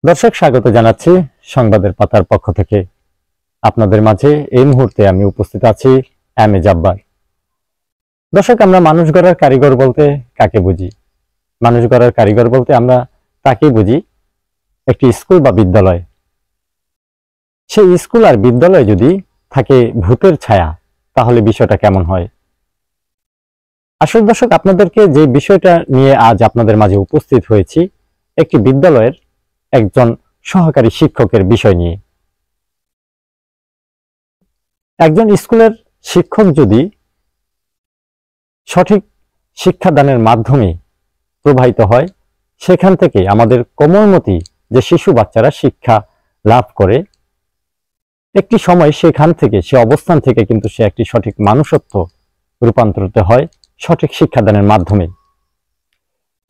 দর্শক স্বাগত জানাচ্ছি সংবাদের পাতার পক্ষ থেকে। আপনাদের মাঝে এই মুহূর্তে আমি উপস্থিত আছি এম এ জাব্বার। দর্শক, আমরা মানুষ গড়ার কারিগর বলতে কাকে বুঝি? মানুষ গড়ার কারিগর বলতে আমরা তাকেই বুঝি একটি স্কুল বা বিদ্যালয়। সেই স্কুল আর বিদ্যালয় যদি থাকে ভূতের ছায়া, তাহলে বিষয়টা কেমন হয়? আসলে দর্শক, আপনাদেরকে যে বিষয়টা নিয়ে আজ আপনাদের মাঝে উপস্থিত হয়েছি, একটি বিদ্যালয়ের একজন সহকারী শিক্ষকের বিষয় নিয়ে। একজন স্কুলের শিক্ষক যদি সঠিক শিক্ষাদানের মাধ্যমে প্রবাহিত হয়, সেখান থেকে আমাদের কোমলমতি যে শিশু বাচ্চারা শিক্ষা লাভ করে, একটি সময় সেখান থেকে সে অবস্থান থেকে কিন্তু সে একটি সঠিক মানুষত্ব রূপান্তরিত হয় সঠিক শিক্ষাদানের মাধ্যমে।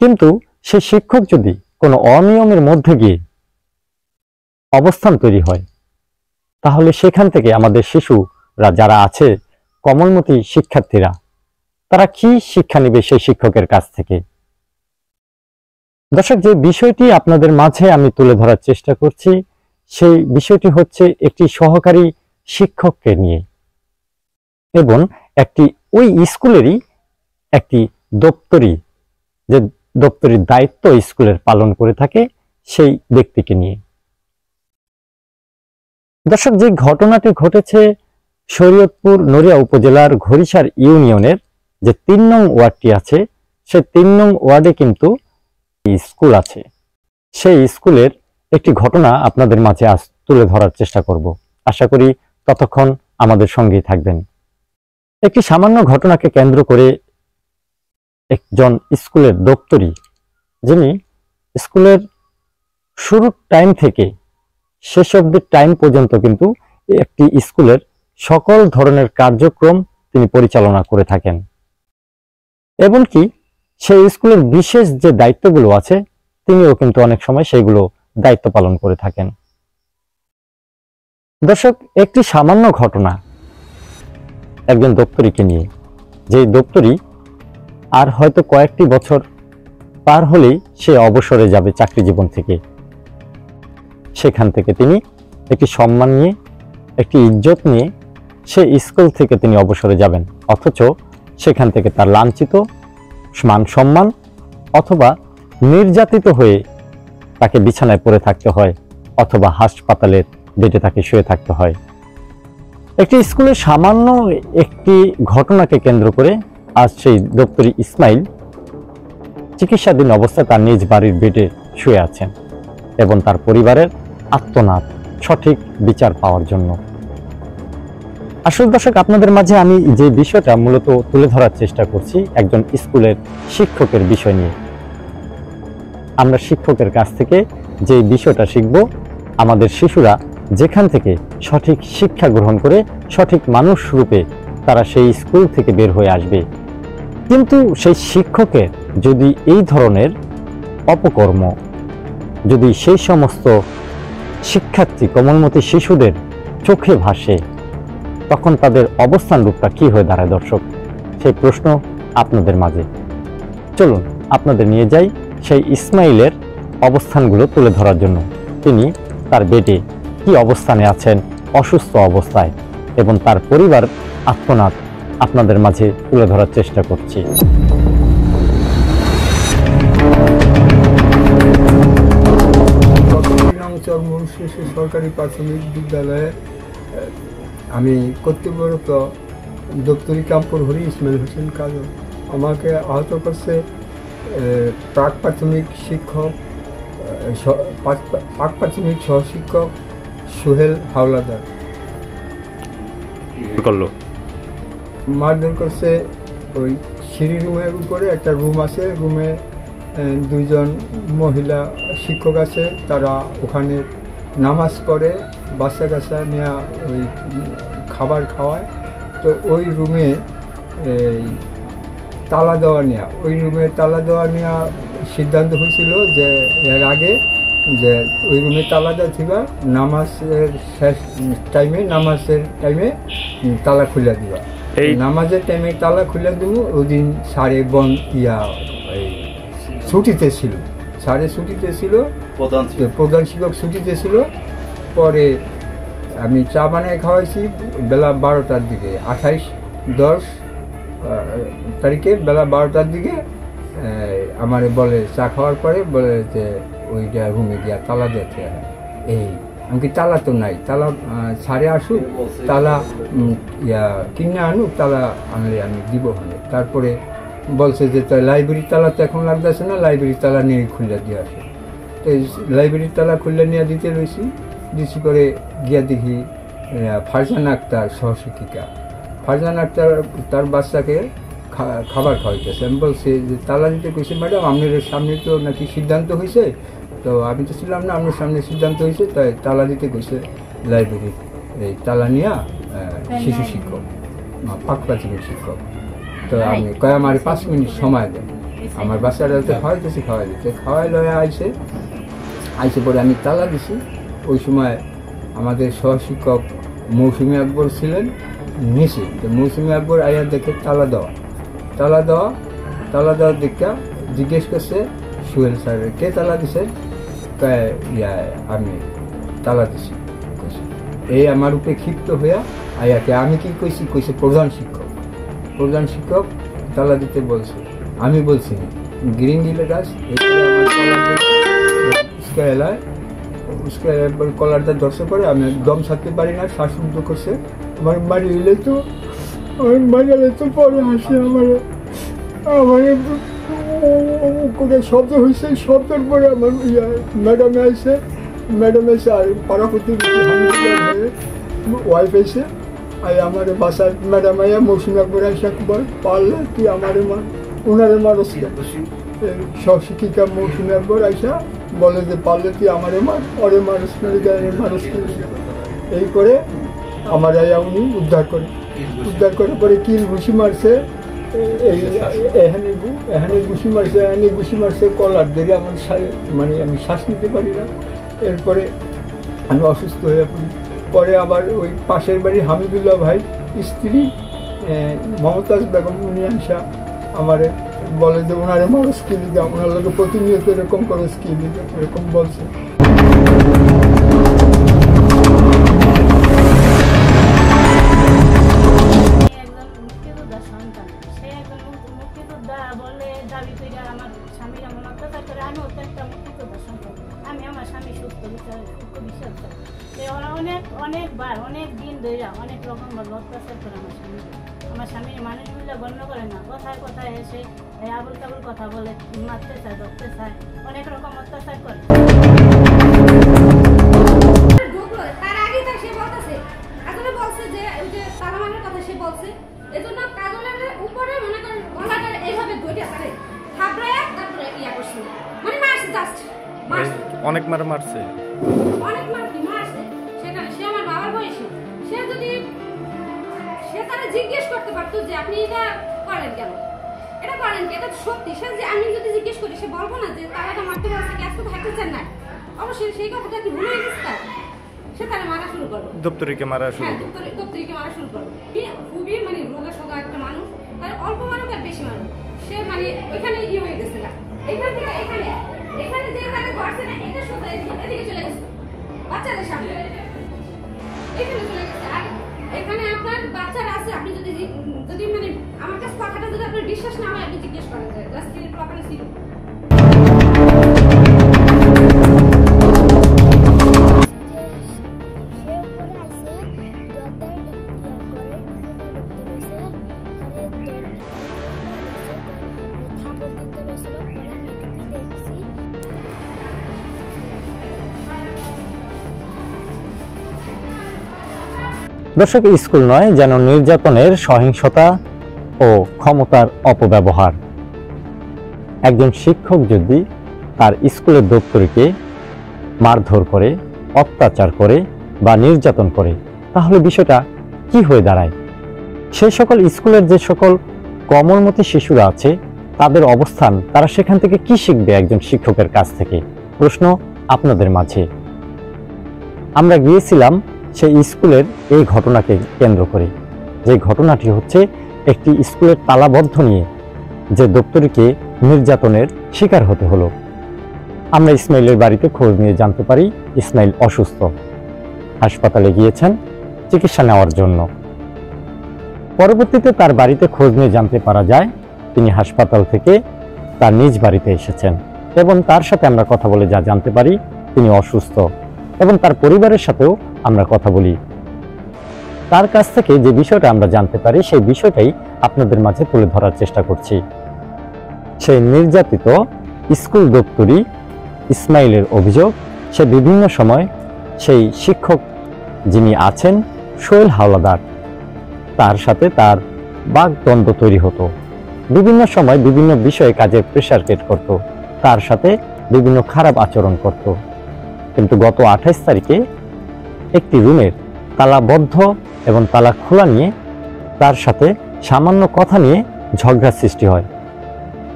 কিন্তু সে শিক্ষক যদি কোনো অনিয়মের মধ্যে গিয়ে অবস্থান তৈরি হয়, তাহলে সেখান থেকে আমাদের শিশুরা যারা আছে, কোমলমতি শিক্ষার্থীরা, তারা কি শিক্ষা নেবে সেই শিক্ষকের কাছ থেকে? দর্শক, যে বিষয়টি আপনাদের মাঝে আমি তুলে ধরার চেষ্টা করছি, সেই বিষয়টি হচ্ছে একটি সহকারী শিক্ষককে নিয়ে এবং একটি ওই স্কুলেরই একটি দপ্তরি, যে দপ্তরির দায়িত্ব স্কুলের পালন করে থাকে, সেই ব্যক্তিকে নিয়ে। দর্শক, যে ঘটনাটি ঘটেছে শরীয়তপুর নড়িয়া উপজেলার ঘড়িসার ইউনিয়নের যে ৩ নং ওয়ার্ডটি আছে, সেই ৩ নং ওয়ার্ডে কিন্তু স্কুল আছে। সেই স্কুলের একটি ঘটনা আপনাদের মাঝে আজ তুলে ধরার চেষ্টা করব। আশা করি ততক্ষণ আমাদের সঙ্গেই থাকবেন। একটি সামান্য ঘটনাকে কেন্দ্র করে একজন স্কুলের দপ্তরি, যিনি স্কুলের শুরুর টাইম থেকে শেষ অবধি টাইম পর্যন্ত কিন্তু একটি স্কুলের সকল ধরনের কার্যক্রম তিনি পরিচালনা করে থাকেন, এমনকি সেই স্কুলের বিশেষ যে দায়িত্বগুলো আছে, তিনিও কিন্তু অনেক সময় সেইগুলো দায়িত্ব পালন করে থাকেন। দর্শক, একটি সামান্য ঘটনা একজন দপ্তরিকে নিয়ে, যে দপ্তরি আর হয়তো কয়েকটি বছর পার হলেই সে অবসরে যাবে চাকরি জীবন থেকে। সেখান থেকে তিনি একটি সম্মান নিয়ে, একটি ইজ্জত নিয়ে সে স্কুল থেকে তিনি অবসরে যাবেন, অথচ সেখান থেকে তার লাঞ্ছিত মান সম্মান অথবা নির্যাতিত হয়ে তাকে বিছানায় পড়ে থাকতে হয়, অথবা হাসপাতালের বেডে তাকে শুয়ে থাকতে হয়। একটি স্কুলের সামান্য একটি ঘটনাকে কেন্দ্র করে আজ সেই দপ্তরি ইসমাইল চিকিৎসাধীন অবস্থায় তার নিজ বাড়ির বেডে শুয়ে আছেন এবং তার পরিবারের আত্মনাদ সঠিক বিচার পাওয়ার জন্য। আসল দর্শক, আপনাদের মাঝে আমি যে বিষয়টা মূলত তুলে ধরার চেষ্টা করছি, একজন স্কুলের শিক্ষকের বিষয় নিয়ে। আমরা শিক্ষকের কাছ থেকে যে বিষয়টা শিখব, আমাদের শিশুরা যেখান থেকে সঠিক শিক্ষা গ্রহণ করে সঠিক মানুষ রূপে তারা সেই স্কুল থেকে বের হয়ে আসবে। কিন্তু সেই শিক্ষকের যদি এই ধরনের অপকর্ম যদি সেই সমস্ত শিক্ষার্থী কোমলমতি শিশুদের চোখে ভাসে, তখন তাদের অবস্থান রূপটা কি হয়ে দাঁড়ায়? দর্শক, সেই প্রশ্ন আপনাদের মাঝে। চলুন আপনাদের নিয়ে যাই সেই ইসমাইলের অবস্থানগুলো তুলে ধরার জন্য। তিনি তার বেডে কি অবস্থানে আছেন, অসুস্থ অবস্থায়, এবং তার পরিবার আত্মনাদ আপনাদের মাঝে তুলে ধরার চেষ্টা করছি। সরকারি প্রাথমিক বিদ্যালয়ে আমি কর্তব্যরত দপ্তরি কামপুরহরি ইসমাইল হোসেন কাজল আমাকে আহত করছে প্রাক প্রাথমিক শিক্ষক, প্রাক প্রাথমিক সহশিক্ষক সোহেল হাওলাদার মারধর করছে। ওই সিঁড়ি রুমের উপরে একটা রুম আছে, রুমে 2 জন মহিলা শিক্ষক আছে, তারা ওখানে নামাজ পড়ে, বাচ্চা কাচ্চা নেওয়া ওই খাবার খাওয়ায়। তো ওই রুমে তালা দেওয়া নেওয়া, ওই রুমে তালা দেওয়া নেওয়া সিদ্ধান্ত হয়েছিল যে এর আগে যে ওই রুমে তালা দেওয়া থিবা, নামাজের শেষ টাইমে, নামাজের টাইমে তালা খুলে দিবা। নামাজের টাইমে তালা খুলে দেবো। ওই দিন সারে ছুটিতে ছিল, সারে ছুটিতে ছিল। প্রধান শিক্ষক ছুটিতে ছিল। পরে আমি চা বানিয়ে খাওয়াইছি বেলা 12টার দিকে, 28/10 তারিখে বেলা 12টার দিকে আমারে বলে, চা খাওয়ার পরে বলে যে ওইটা রুমে গিয়া তালা দিতে হয়। এই আমি কি তালা তো নাই, তালা ছাড়ে আসুক, তালা কিনে আনুক, তালা আনলে আমি দিব হলে। তারপরে বলছে যে তাই লাইব্রেরির তালা তো এখন লাগতেছে না, লাইব্রেরির তালা নিয়ে খুলে দিয়ে আসে। তো লাইব্রেরির তালা খুলে নিয়ে দিতে রয়েছি। দিছি করে গিয়া দেখি ফারজানা আক্তার সহশিক্ষিকা, ফারজানা আক্তার তার বাচ্চাকে খাবার খাওয়াইতেছে। আমি বলছি যে তালা দিতে কইছে ম্যাডাম, আপনার সামনে তো নাকি সিদ্ধান্ত হয়েছে। তো আমি তো ছিলাম না, আপনার সামনে সিদ্ধান্ত হয়েছে, তাই তালা দিতে কইছে লাইব্রেরির এই তালা নিয়া শিশু শিক্ষক, পাক প্রাথমিক শিক্ষক। তো আমি কয় আমার 5 মিনিট সময় দেন, আমার বাচ্চারা তো খাওয়াইতেছি, খাওয়াই দিতে খাওয়াই লয়ে আইসে পরে আমি তালা দিছি। ওই সময় আমাদের সহশিক্ষক মৌসুমী আকবর ছিলেন নিচে। তো মৌসুমী আকবর আইয়া দেখে তালা দেওয়ার দিকটা জিজ্ঞেস করছে সোহেল স্যারের, কে তালা দিছে? আমি তালা দিছি। এই আমার উপরে ক্ষিপ্ত হইয়া আইয়াকে আমি কি কইছে প্রধান শিক্ষক তালা দিতে বলছে। আমি বলছি গ্রিন ডিলের গাছ এলায় একবার কলারটা ধরছে পরে আমি দম ছাড়তে পারি না, শ্বাসরুদ্ধ করছে। আমার মারিলে তো পরে হাসি আমার কোনো শব্দ হয়েছে, শব্দের পরে আমার ম্যাডাম এসে আর পাড়াপতি ওয়াইফ এসে আমার বাসায় ম্যাডাম আইয়া মৌসুমী আকবর আইসা পারলে তুই আমারে ওনারে মানুষ সহশিক্ষিকা মৌসুমী আকবর আইসা বলে যে পারলে তুই আমারে ওরে মানুষ এই করে আমার আইয়া উনি উদ্ধার করে পরে কিল ঘুষি মারছে, এখানে ঘুষি মারছে কলার দেখে আমার মানে আমি শ্বাস নিতে পারি না। এরপরে আমি অসুস্থ হয়ে পড়ি। পরে আবার ওই পাশের বাড়ি হামিদুল্লাহ ভাই স্ত্রী মমতাজ বেগম উনি আসা আমারে বলে যে ওনারে মারো স্কিল দিতে, ওনার লোকে প্রতিনিয়ত এরকম করে স্কিল দিতে, এরকম বলছে। অনেকবার অনেক দিন ধরে অনেক রকম অত্যাচার করে আমার স্বামীর মানুষগুলো গণ্য করে না, কথায় এসে আবুল তাবুল কথা বলে, মারতে চায়, ধরতে চায়, অনেক রকম অত্যাচার করে। তার আগে সে বলতেছে কাজলে বলছে যে ওই যে সালামানের কথা সে বলছে, এজন্য কাজলের উপরে মনে করেন গলাটা এইভাবে ধরে আছে থাবড়ায়, তারপরে ইয়া করছে, মানে মারছে, জাস্ট অনেক মারছে সেখানে। সে আমার বাবার বয়সী, সে যদি সে তারা জিজ্ঞেস করতে পারতো যে আপনি এটা করেন কেন, এটা সত্যি। সে যে আমি যদি জিজ্ঞেস করি সে বলবো না যে তারা মারতে পারছে কি, আজকে থাকতে চান না। অবশ্যই সেই কথাটা কি ভুলে গেছে তার, সে তারা মারা শুরু করলো, দপ্তরিকে মারা শুরু করলো। খুবই মানে রোগা সোগা একটা মানুষ, তার অল্প মানুষ আর বেশি মানুষ। সে মানে ওইখানে হয়ে গেছে না, এখান থেকে এখানে যে তাকে ঘরছে না, এটা সোজা এদিকে চলে গেছে বাচ্চাদের সামনে, এখানে চলে গেছে। আর এখানে আপনার বাচ্চারা আছে, আপনি যদি মানে আমার কাছে কথাটা যদি আপনার বিশ্বাস না হয় আপনি জিজ্ঞেস করেন যে ক্লাস 3 এর প্রপারে ছিল। দর্শক, স্কুল নয় যেন নির্যাতনের, সহিংসতা ও ক্ষমতার অপব্যবহার। একজন শিক্ষক যদি তার স্কুলের দপ্তরিকে মারধর করে, অত্যাচার করে বা নির্যাতন করে, তাহলে বিষয়টা কি হয়ে দাঁড়ায়? সেই সকল স্কুলের যে সকল কমলমতি শিশুরা আছে তাদের অবস্থান, তারা সেখান থেকে কি শিখবে একজন শিক্ষকের কাছ থেকে? প্রশ্ন আপনাদের মাঝে। আমরা গিয়েছিলাম সেই স্কুলের এই ঘটনাকে কেন্দ্র করে, যে ঘটনাটি হচ্ছে একটি স্কুলের তালাবদ্ধ নিয়ে যে দপ্তরিকে নির্যাতনের শিকার হতে হলো। আমরা ইসমাইলের বাড়িতে খোঁজ নিয়ে জানতে পারি ইসমাইল অসুস্থ, হাসপাতালে গিয়েছেন চিকিৎসা নেওয়ার জন্য। পরবর্তীতে তার বাড়িতে খোঁজ নিয়ে জানতে পারা যায় তিনি হাসপাতাল থেকে তার নিজ বাড়িতে এসেছেন, এবং তার সাথে আমরা কথা বলে যা জানতে পারি তিনি অসুস্থ, এবং তার পরিবারের সাথেও আমরা কথা বলি। তার কাছ থেকে যে বিষয়টা আমরা জানতে পারি সেই বিষয়টাই আপনাদের মাঝে তুলে ধরার চেষ্টা করছি। সেই নির্যাতিত স্কুল দপ্তরি ইসমাইলের অভিযোগ, সে বিভিন্ন সময় সেই শিক্ষক যিনি আছেন সোহেল হাওলাদার, তার সাথে তার বাগদ্বন্দ্ব তৈরি হতো। বিভিন্ন সময় বিভিন্ন বিষয়ে কাজের প্রেশার ক্রিয়েট করত, তার সাথে বিভিন্ন খারাপ আচরণ করত। কিন্তু গত 28 তারিখে একটি রুমের তালাবদ্ধ এবং তালা খোলা নিয়ে তার সাথে সামান্য কথা নিয়ে ঝগড়া সৃষ্টি হয়।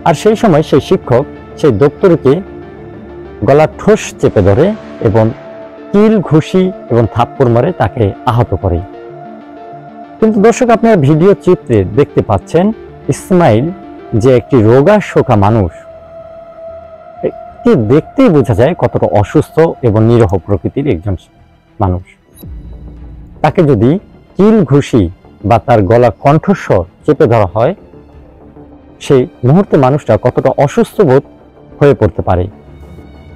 আর সেই সময় সেই শিক্ষক সেই দপ্তরকে গলা ঠোস চেপে ধরে এবং কিল ঘুষি এবং থাপ্পড় মারে তাকে আহত করে। কিন্তু দর্শক, আপনারা ভিডিও চিত্রে দেখতে পাচ্ছেন ইসমাইল যে একটি রোগা শোকা মানুষ, দেখতেই বোঝা যায় কতটা অসুস্থ এবং নিরহ প্রকৃতির একজন মানুষ। তাকে যদি কিল ঘুষি বা তার গলা কণ্ঠস্বর চেপে ধরা হয়, সেই মুহূর্তে মানুষটা কতটা অসুস্থ বোধ হয়ে পড়তে পারে।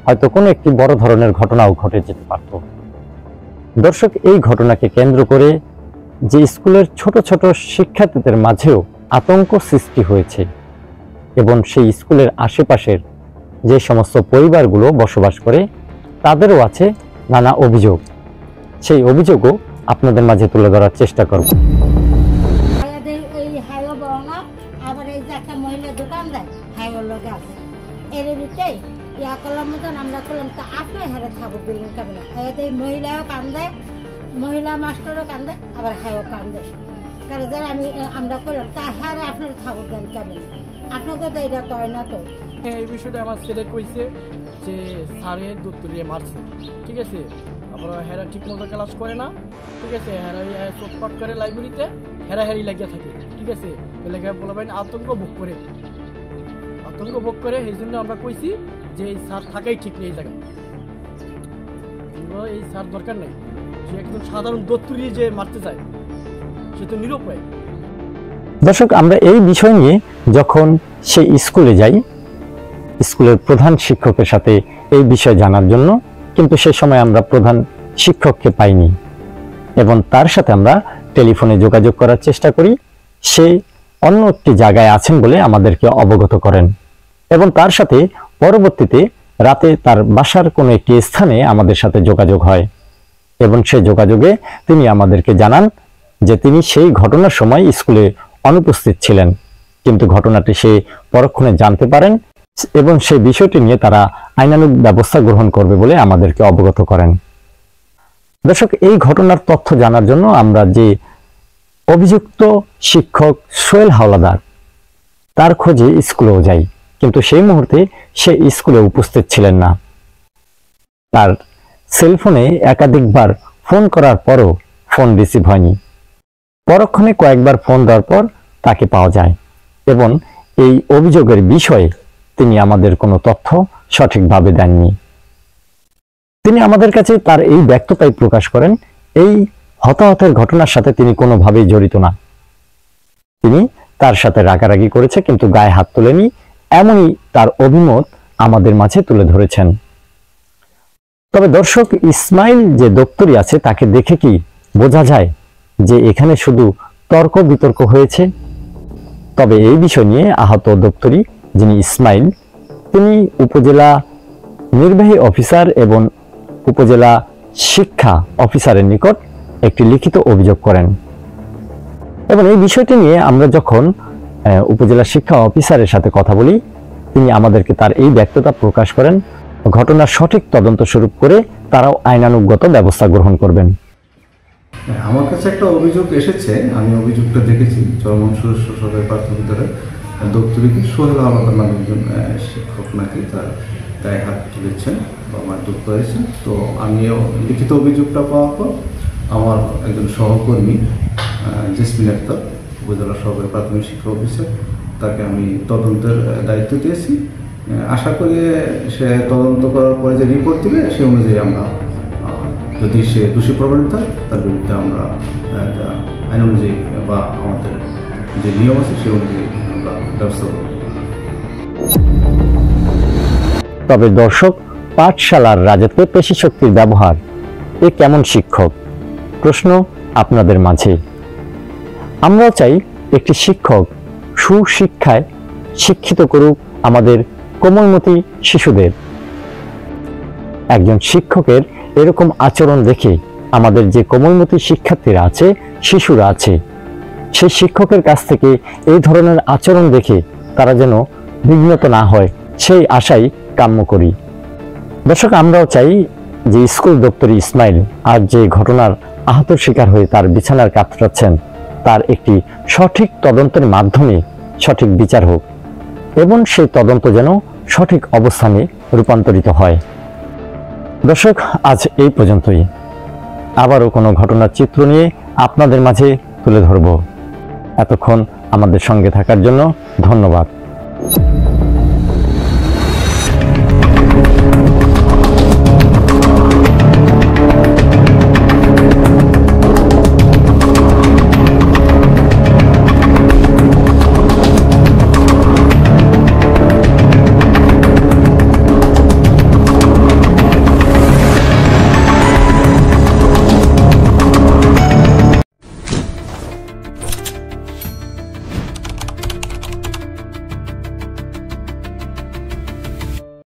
হয়তো কোনো একটি বড় ধরনের ঘটনাও ঘটে যেতে পারত। দর্শক, এই ঘটনাকে কেন্দ্র করে যে স্কুলের ছোট ছোট শিক্ষার্থীদের মাঝেও আতঙ্ক সৃষ্টি হয়েছে, এবং সেই স্কুলের আশেপাশের যে সমস্ত পরিবারগুলো বসবাস করে তাদেরও আছে নানা অভিযোগ। সেই অভিযোগও আপনাদের মাঝে তুলে ধরার চেষ্টা করব। আবার এই যে একটা মহিলা দোকান দেয় হাইওয়ার লগে আছে, এর ভিতরে ইয়া করলাম মতন আমরা করলাম, তা আপনি হারে খাবো দিলেন কেমন? এই মহিলাও কান্দে, মহিলা মাস্টারও কান্দে, আবার হাইও কান্দে। কারণ যারা আমরা করলাম তা হারে আপনার খাবো দেন কেমন? আপনাকে তো এটা করে না। তো এই বিষয়টা আমার ছেলে কইছে যে স্যারের দপ্তরিয়ে মারছে, ঠিক আছে। আবার হেরা ঠিক মতো ক্লাস করে না, ঠিক আছে। হেরা চোটপাট করে লাইব্রেরিতে, হেরাহেরি লাগিয়ে থাকে, ঠিক আছে। এলাকায় বলবেন আতঙ্ক ভোগ করে এই জন্য আমরা কইছি যে এই স্যার থাকাই ঠিক নেই জায়গা, এই স্যার দরকার নেই। সে একজন সাধারণ দপ্তরি যে মারতে চায় সে তো নিরুপায়। দর্শক, আমরা এই বিষয় নিয়ে যখন সেই স্কুলে যাই, স্কুলের প্রধান শিক্ষকের সাথে এই বিষয় জানার জন্য, কিন্তু সে সময় আমরা প্রধান শিক্ষককে পাইনি, এবং তার সাথে আমরা টেলিফোনে যোগাযোগ করার চেষ্টা করি। সে অন্য একটি জায়গায় আছেন বলে আমাদেরকে অবগত করেন, এবং তার সাথে পরবর্তীতে রাতে তার বাসার কোনো একটি স্থানে আমাদের সাথে যোগাযোগ হয়, এবং সেই যোগাযোগে তিনি আমাদেরকে জানান যে তিনি সেই ঘটনার সময় স্কুলে অনুপস্থিত ছিলেন, কিন্তু ঘটনাটি সে পরক্ষণে জানতে পারেন এবং সেই বিষয়টি নিয়ে তারা আইনানুগ ব্যবস্থা গ্রহণ করবে বলে আমাদেরকে অবগত করেন। দর্শক, এই ঘটনার তথ্য জানার জন্য আমরা যে অভিযুক্ত শিক্ষক সোহেল হাওলাদার তার খোঁজে স্কুলেও যাই, কিন্তু সেই মুহূর্তে সে স্কুলে উপস্থিত ছিলেন না। তার সেলফোনে একাধিকবার ফোন করার পরও ফোন রিসিভ হয়নি। পরক্ষণে কয়েকবার ফোন দেওয়ার পর তাকে পাওয়া যায়, এবং এই অভিযোগের বিষয়ে তিনি আমাদের কোনো তথ্য সঠিকভাবে দেননি। তিনি আমাদের কাছে তার এই ব্যক্ততাই প্রকাশ করেন, এই হতাহতের ঘটনার সাথে তিনি কোনোভাবেই জড়িত না। তিনি তার সাথে রাগারাগি করেছে কিন্তু গায়ে হাত তোলেনি, এমনই তার অভিমত আমাদের মাঝে তুলে ধরেছেন। তবে দর্শক, ইসমাইল যে দপ্তরি আছে তাকে দেখে কি বোঝা যায় যে এখানে শুধু তর্ক বিতর্ক হয়েছে? তবে এই বিষয় নিয়ে আহত দপ্তরি যিনি ইসমাইল, তিনি উপজেলা নির্বাহী অফিসার এবং উপজেলা শিক্ষা অফিসারের নিকট একটি লিখিত অভিযোগ করেন, এবং এই বিষয়টি নিয়ে আমরা যখন উপজেলা শিক্ষা অফিসারের সাথে কথা বলি, তিনি আমাদেরকে তার এই ব্যক্ততা প্রকাশ করেন। ঘটনার সঠিক তদন্ত শুরু করে তারাও আইনানুগত ব্যবস্থা গ্রহণ করবেন। আমার কাছে একটা অভিযোগ এসেছে, আমি অভিযোগটা দেখেছি। চরমনসুর সরকারি প্রাথমিক বিদ্যালয়ের দপ্তরিকে সোহেল হাওলাদার নামে একজন শিক্ষক নাকি তার গায়ে হাত তুলেছেন বা মারধর করেছেন। তো আমিও লিখিত অভিযোগটা পাওয়ার পর আমার একজন সহকর্মী জেসমিন আক্তার, উপজেলা সরকারি প্রাথমিক শিক্ষা অফিসার, তাকে আমি তদন্তের দায়িত্ব দিয়েছি আশা করি সে তদন্ত করার পরে যে রিপোর্ট দিবে সে অনুযায়ী আমরা যদি সে দোষী প্রমাণিত হয় তার বিরুদ্ধে আমরা আইন অনুযায়ী বা আমাদের যে নিয়ম আছে সে অনুযায়ী আমরা ব্যবস্থা করব। তবে দর্শক, পাঠশালার রাজত্বে পেশি শক্তির ব্যবহার এ কেমন শিক্ষক? প্রশ্ন আপনাদের মাঝে। আমরা চাই একটি শিক্ষক সুশিক্ষায় শিক্ষিত করুক আমাদের কোমলমতি শিশুদের। একজন শিক্ষকের এরকম আচরণ দেখে আমাদের যে কোমলমতি শিক্ষার্থীরা আছে, শিশুরা আছে, সেই শিক্ষকের কাছ থেকে এই ধরনের আচরণ দেখে তারা যেন বিঘ্নত না হয়, সেই আশাই কাম্য করি। দর্শক, আমরাও চাই যে স্কুল দপ্তরি ইসমাইল আজ যে ঘটনার আহত শিকার হয়ে তার বিছানার কাতরাচ্ছেন, তার একটি সঠিক তদন্তের মাধ্যমে সঠিক বিচার হোক এবং সেই তদন্ত যেন সঠিক অবস্থানে রূপান্তরিত হয়। দর্শক, আজ এই পর্যন্তই। আবারও কোনো ঘটনার চিত্র নিয়ে আপনাদের মাঝে তুলে ধরব। এতক্ষণ আমাদের সঙ্গে থাকার জন্য ধন্যবাদ।